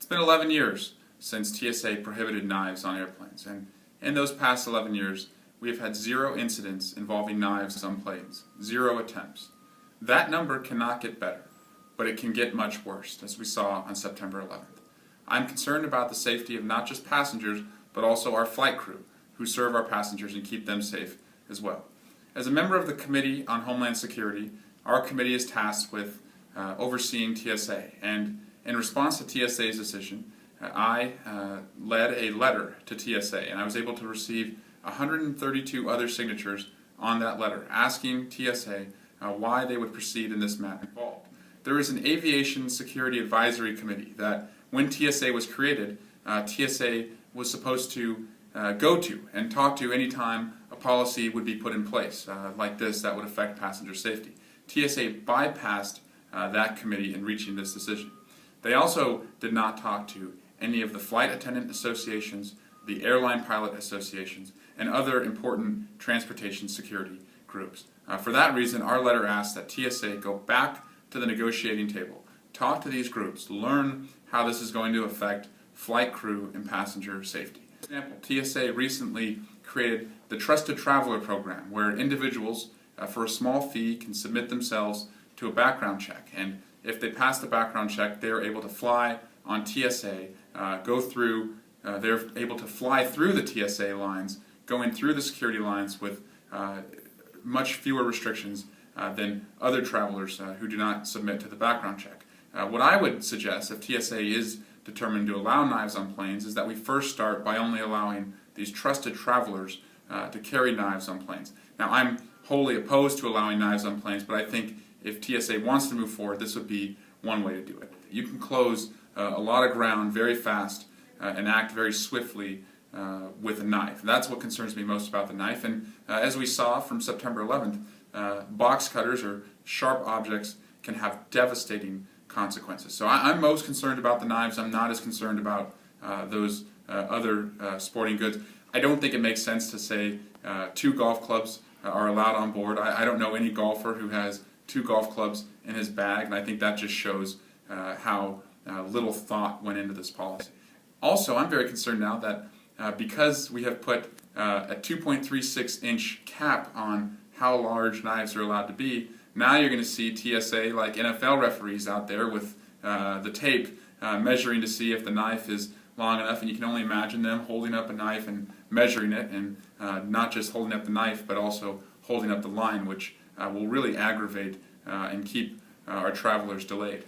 been 11 years since TSA prohibited knives on airplanes, and in those past 11 years, we have had 0 incidents involving knives on planes, 0 attempts. That number cannot get better, but it can get much worse, as we saw on September 11th. I'm concerned about the safety of not just passengers, but also our flight crew, who serve our passengers and keep them safe as well. As a member of the Committee on Homeland Security, our committee is tasked with overseeing TSA, and in response to TSA's decision, I led a letter to TSA, and I was able to receive 132 other signatures on that letter asking TSA why they would proceed in this matter involved. There is an Aviation Security Advisory Committee that, when TSA was created, TSA was supposed to go to and talk to any time a policy would be put in place like this that would affect passenger safety. TSA bypassed that committee in reaching this decision. They also did not talk to any of the flight attendant associations, the airline pilot associations, and other important transportation security groups. For that reason, our letter asks that TSA go back to the negotiating table, talk to these groups, learn how this is going to affect flight crew and passenger safety. For example, TSA recently created the Trusted Traveler program, where individuals, for a small fee, can submit themselves to a background check, and if they pass the background check, they are able to fly on TSA, they're able to fly through the TSA lines, going through the security lines with much fewer restrictions than other travelers who do not submit to the background check. What I would suggest, if TSA is determined to allow knives on planes, is that we first start by only allowing these trusted travelers to carry knives on planes. Now, I'm wholly opposed to allowing knives on planes, but I think if TSA wants to move forward, this would be one way to do it. You can close a lot of ground very fast and act very swiftly with a knife. That's what concerns me most about the knife. And as we saw from September 11th, box cutters or sharp objects can have devastating consequences. So I'm most concerned about the knives. I'm not as concerned about those other sporting goods. I don't think it makes sense to say 2 golf clubs are allowed on board. I don't know any golfer who has 2 golf clubs in his bag, and I think that just shows how little thought went into this policy. Also, I'm very concerned now that because we have put a 2.36-inch cap on how large knives are allowed to be, now you're going to see TSA like NFL referees out there with the tape measuring to see if the knife is long enough, and you can only imagine them holding up a knife and measuring it, and not just holding up the knife but also holding up the line, which will really aggravate and keep our travelers delayed.